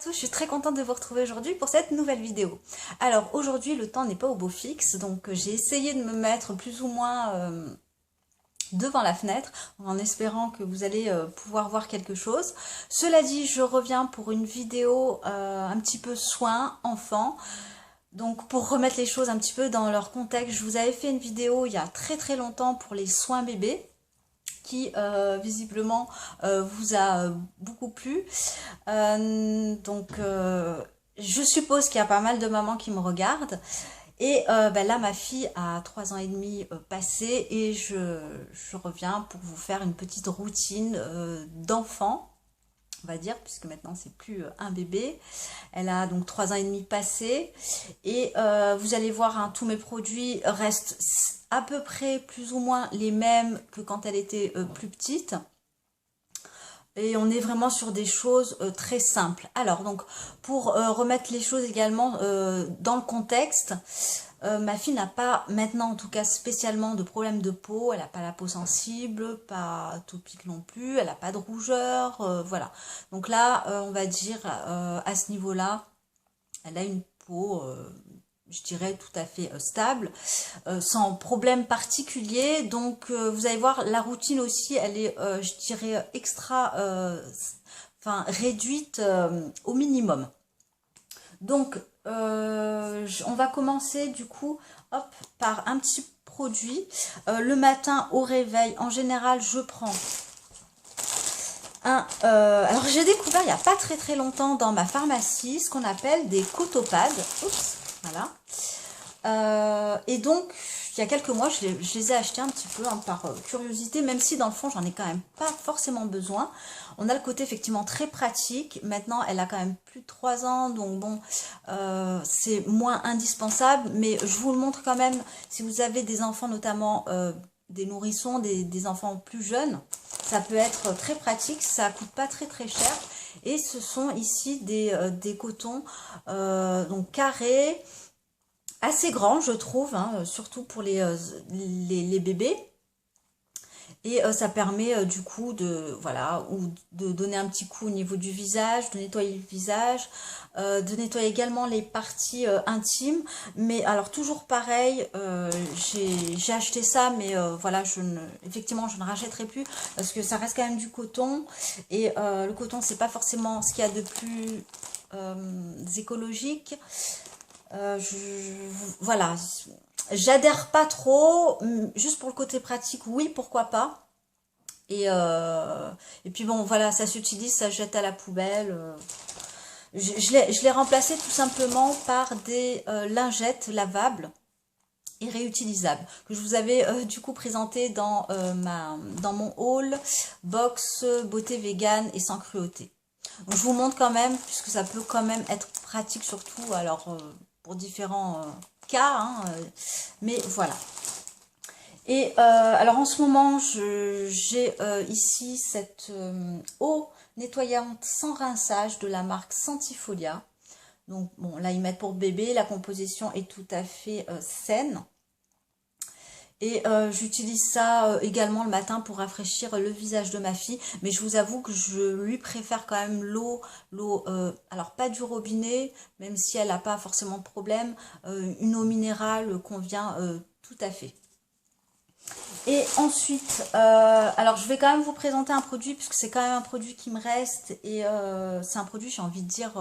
tous, je suis très contente de vous retrouver aujourd'hui pour cette nouvelle vidéo. Alors aujourd'hui le temps n'est pas au beau fixe, donc j'ai essayé de me mettre plus ou moins devant la fenêtre en espérant que vous allez pouvoir voir quelque chose. Cela dit, je reviens pour une vidéo un petit peu soins enfants. Donc pour remettre les choses un petit peu dans leur contexte, je vous avais fait une vidéo il y a très longtemps pour les soins bébés qui visiblement vous a beaucoup plu. Je suppose qu'il y a pas mal de mamans qui me regardent. Et là, ma fille a 3 ans et demi passé et je reviens pour vous faire une petite routine d'enfant, on va dire, puisque maintenant c'est plus un bébé. Elle a donc 3 ans et demi passé et vous allez voir, hein, tous mes produits restent à peu près plus ou moins les mêmes que quand elle était plus petite. Et on est vraiment sur des choses très simples. Alors donc pour remettre les choses également dans le contexte, ma fille n'a pas maintenant en tout cas spécialement de problème de peau. Elle n'a pas la peau sensible, pas atopique non plus, elle n'a pas de rougeur, voilà. Donc là on va dire à ce niveau-là, elle a une peau je dirais tout à fait stable, sans problème particulier. Donc vous allez voir, la routine aussi, elle est, je dirais, réduite au minimum. Donc on va commencer du coup, hop, par un petit produit. Le matin au réveil, en général, je prends alors j'ai découvert il n'y a pas très longtemps dans ma pharmacie ce qu'on appelle des Cotopad. Oups, voilà. Et donc il y a quelques mois je les ai achetés un petit peu hein, par curiosité, même si dans le fond j'en ai quand même pas forcément besoin. On a le côté effectivement très pratique. Maintenant elle a quand même plus de 3 ans, donc bon c'est moins indispensable, mais je vous le montre quand même si vous avez des enfants, notamment des nourrissons, des enfants plus jeunes. Ça peut être très pratique, ça coûte pas très cher. Et ce sont ici des cotons donc carrés, assez grands je trouve, hein, surtout pour les bébés. Et ça permet du coup de, voilà, ou de donner un petit coup au niveau du visage, de nettoyer le visage, de nettoyer également les parties intimes. Mais alors toujours pareil, j'ai acheté ça, mais voilà, effectivement je ne rachèterai plus parce que ça reste quand même du coton. Et le coton, c'est pas forcément ce qu'il y a de plus écologique. Voilà, j'adhère pas trop, juste pour le côté pratique, oui, pourquoi pas. Et puis bon, voilà, ça s'utilise, ça se jette à la poubelle. Je l'ai remplacé tout simplement par des lingettes lavables et réutilisables, que je vous avais du coup présenté dans mon haul box beauté vegan et sans cruauté. Donc je vous montre quand même, puisque ça peut quand même être pratique, surtout alors pour différents cas, hein, mais voilà. Et alors en ce moment, j'ai ici cette eau nettoyante sans rinçage de la marque Santifolia. Donc bon, là ils mettent pour bébé, la composition est tout à fait saine. Et j'utilise ça également le matin pour rafraîchir le visage de ma fille. Mais je vous avoue que je lui préfère quand même l'eau, alors pas du robinet, même si elle n'a pas forcément de problème. Une eau minérale convient tout à fait. Et ensuite, alors je vais quand même vous présenter un produit, puisque c'est quand même un produit qui me reste. Et c'est un produit, j'ai envie de dire...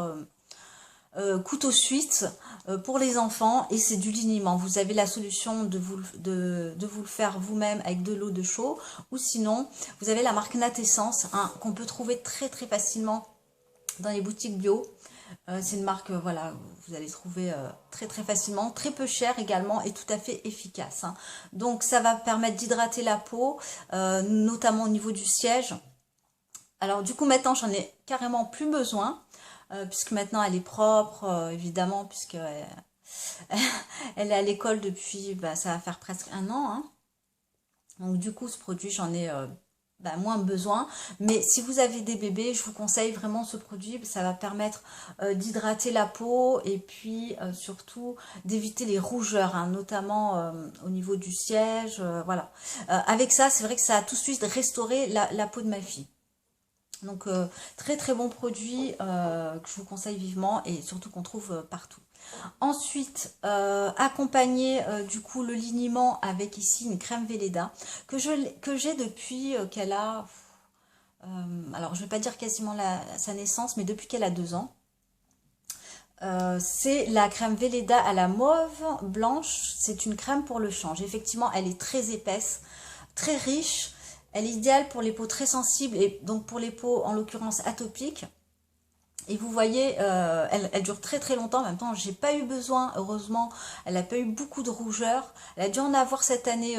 couteau suisse pour les enfants, et c'est du liniment. Vous avez la solution de vous le faire vous-même avec de l'eau de chaud, ou sinon vous avez la marque Natessence, hein, qu'on peut trouver très facilement dans les boutiques bio. C'est une marque, voilà, vous allez trouver très facilement, très peu cher également, et tout à fait efficace, hein. Donc ça va permettre d'hydrater la peau, notamment au niveau du siège. Alors du coup maintenant j'en ai carrément plus besoin, puisque maintenant elle est propre, évidemment, puisque elle est à l'école depuis, ça va faire presque 1 an, hein. Donc du coup ce produit j'en ai moins besoin. Mais si vous avez des bébés, je vous conseille vraiment ce produit. Ça va permettre d'hydrater la peau, et puis surtout d'éviter les rougeurs, hein, notamment au niveau du siège, voilà. Avec ça, c'est vrai que ça a tout de suite restauré la peau de ma fille. Donc très très bon produit que je vous conseille vivement et surtout qu'on trouve partout. Ensuite, accompagner du coup le liniment avec ici une crème Velleda que j'ai depuis qu'elle a, alors je ne vais pas dire quasiment sa naissance, mais depuis qu'elle a 2 ans. C'est la crème Velleda à la mauve blanche, c'est une crème pour le change. Effectivement, elle est très épaisse, très riche, elle est idéale pour les peaux très sensibles et donc pour les peaux en l'occurrence atopiques. Et vous voyez, elle dure très très longtemps. En même temps, j'ai pas eu besoin, heureusement, elle n'a pas eu beaucoup de rougeur. Elle a dû en avoir cette année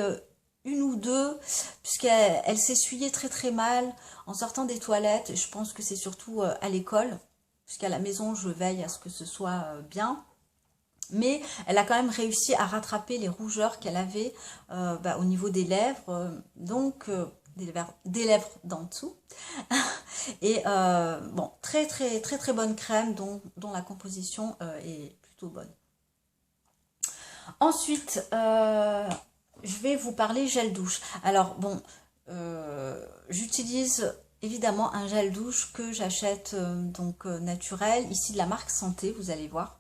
une ou deux, puisqu'elle s'essuyait très très mal en sortant des toilettes. Je pense que c'est surtout à l'école, puisqu'à la maison, je veille à ce que ce soit bien. Mais elle a quand même réussi à rattraper les rougeurs qu'elle avait au niveau des lèvres. Des lèvres d'en dessous. Et bon, très très très très bonne crème dont la composition est plutôt bonne. Ensuite, je vais vous parler gel douche. Alors bon, j'utilise évidemment un gel douche que j'achète naturel, ici de la marque Santé, vous allez voir.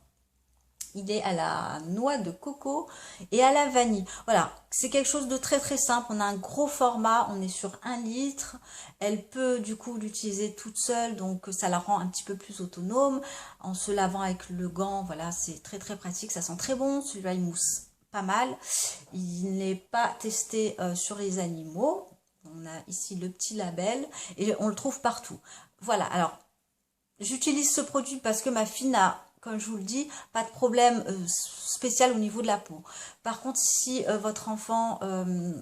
Il est à la noix de coco et à la vanille. Voilà, c'est quelque chose de très très simple. On a un gros format, on est sur 1 litre. Elle peut du coup l'utiliser toute seule, donc ça la rend un petit peu plus autonome. En se lavant avec le gant, voilà, c'est très très pratique. Ça sent très bon, celui-là il mousse pas mal. Il n'est pas testé sur les animaux. On a ici le petit label et on le trouve partout. Voilà, alors j'utilise ce produit parce que ma fille n'a, comme je vous le dis, pas de problème spécial au niveau de la peau. Par contre, si votre enfant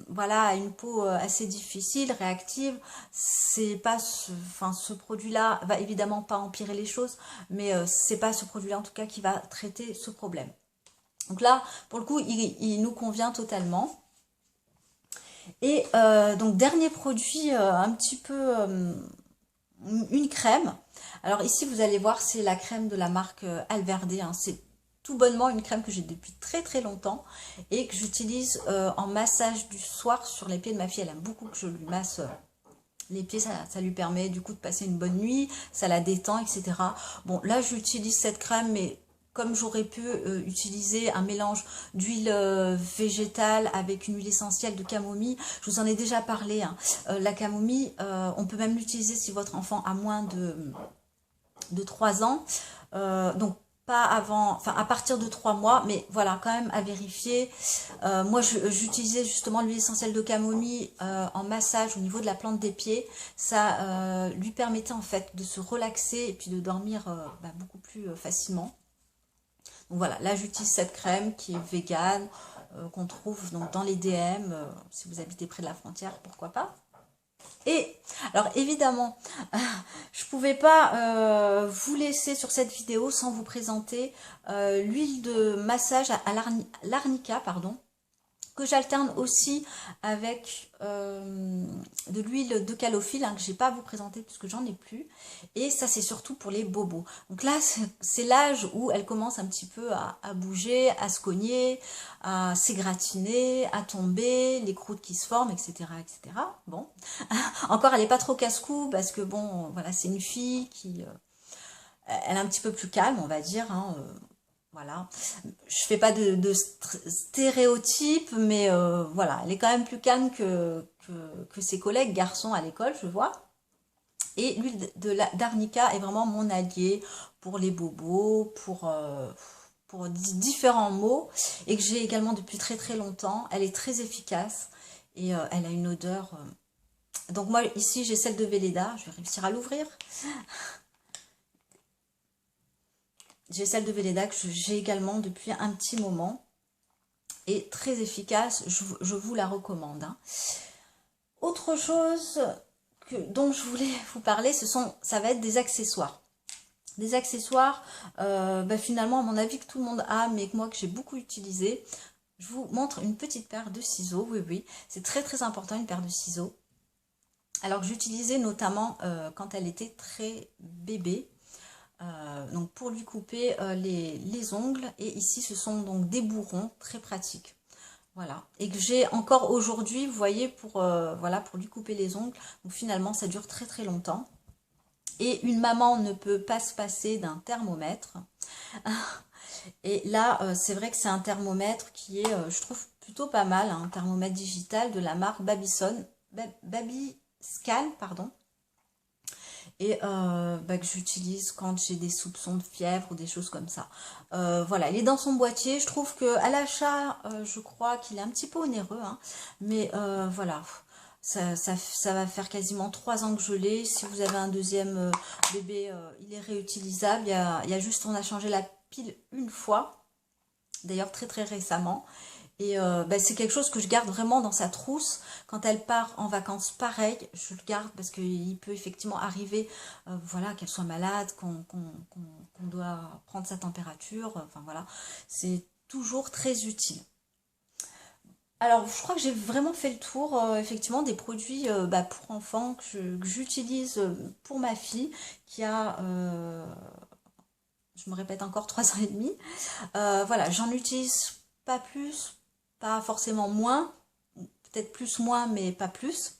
voilà, a une peau assez difficile, réactive, c'est pas ce produit-là va évidemment pas empirer les choses, mais c'est pas ce produit-là en tout cas qui va traiter ce problème. Donc là, pour le coup, il nous convient totalement. Et donc dernier produit un petit peu une crème. Alors ici vous allez voir, c'est la crème de la marque Alverde, hein. C'est tout bonnement une crème que j'ai depuis très très longtemps et que j'utilise en massage du soir sur les pieds de ma fille. Elle aime beaucoup que je lui masse les pieds, ça lui permet du coup de passer une bonne nuit, ça la détend, etc. Bon là j'utilise cette crème, mais comme j'aurais pu utiliser un mélange d'huile végétale avec une huile essentielle de camomille, je vous en ai déjà parlé, hein. La camomille, on peut même l'utiliser si votre enfant a moins de 3 ans, donc pas avant, enfin à partir de 3 mois, mais voilà, quand même à vérifier. Moi j'utilisais justement l'huile essentielle de camomille en massage au niveau de la plante des pieds. Ça lui permettait en fait de se relaxer et puis de dormir beaucoup plus facilement. Donc voilà, là j'utilise cette crème qui est végane, qu'on trouve donc dans les DM, si vous habitez près de la frontière, pourquoi pas. Et alors évidemment, je ne pouvais pas vous laisser sur cette vidéo sans vous présenter l'huile de massage à l'arnica, pardon, que j'alterne aussi avec de l'huile de calophylle, hein, que j'ai pas à vous présenter puisque j'en ai plus. Et ça c'est surtout pour les bobos. Donc là c'est l'âge où elle commence un petit peu à bouger, à se cogner, à s'égratiner, à tomber, les croûtes qui se forment, etc. etc. Bon, encore elle n'est pas trop casse-cou parce que bon, voilà, c'est une fille qui... elle est un petit peu plus calme, on va dire, hein, voilà, je fais pas de stéréotypes, mais voilà, elle est quand même plus calme que ses collègues garçons à l'école, je vois. Et l'huile d'arnica est vraiment mon allié pour les bobos, pour différents maux, et que j'ai également depuis très très longtemps. Elle est très efficace et elle a une odeur. Donc moi ici j'ai celle de Velleda, je vais réussir à l'ouvrir. J'ai celle de Velleda que j'ai également depuis un petit moment. Et très efficace, je vous la recommande, hein. Autre chose dont je voulais vous parler, ça va être des accessoires. Des accessoires, finalement, à mon avis, que tout le monde a, mais que moi, que j'ai beaucoup utilisé. Je vous montre une petite paire de ciseaux, oui, oui. C'est très, très important, une paire de ciseaux. Alors, que j'utilisais notamment quand elle était très bébé. Donc pour lui couper les ongles, et ici ce sont donc des bourrons très pratiques, voilà, et que j'ai encore aujourd'hui, vous voyez, pour voilà, pour lui couper les ongles. Donc finalement ça dure très très longtemps. Et une maman ne peut pas se passer d'un thermomètre. Et là, c'est vrai que c'est un thermomètre qui est, je trouve, plutôt pas mal, hein, un thermomètre digital de la marque Babyscan, pardon. Et que j'utilise quand j'ai des soupçons de fièvre ou des choses comme ça. Voilà, il est dans son boîtier. Je trouve que à l'achat, je crois qu'il est un petit peu onéreux, hein, mais voilà, ça va faire quasiment 3 ans que je l'ai. Si vous avez un deuxième bébé, il est réutilisable. Il y a juste, on a changé la pile une fois, d'ailleurs très très récemment. Et c'est quelque chose que je garde vraiment dans sa trousse. Quand elle part en vacances, pareil, je le garde parce qu'il peut effectivement arriver, voilà, qu'elle soit malade, qu'on doit prendre sa température. Enfin voilà, c'est toujours très utile. Alors, je crois que j'ai vraiment fait le tour, effectivement, des produits pour enfants que j'utilise pour ma fille qui a, je me répète encore, 3 ans et demi. Voilà, j'en utilise pas plus, pas forcément moins, peut-être plus moins, mais pas plus.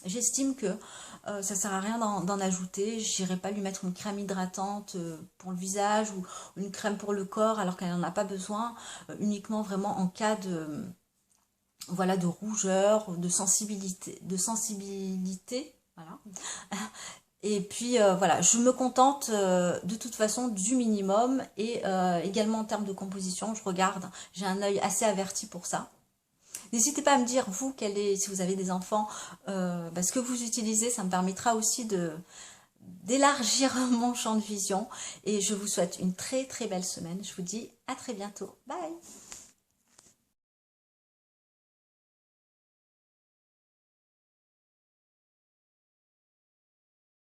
J'estime que ça sert à rien d'en ajouter. J'irai pas lui mettre une crème hydratante pour le visage ou une crème pour le corps alors qu'elle n'en a pas besoin, uniquement vraiment en cas de voilà de rougeur, de sensibilité, voilà. Et puis voilà, je me contente de toute façon du minimum et également en termes de composition, je regarde, j'ai un œil assez averti pour ça. N'hésitez pas à me dire, vous, si vous avez des enfants, ce que vous utilisez, ça me permettra aussi d'élargir mon champ de vision. Et je vous souhaite une très très belle semaine. Je vous dis à très bientôt. Bye!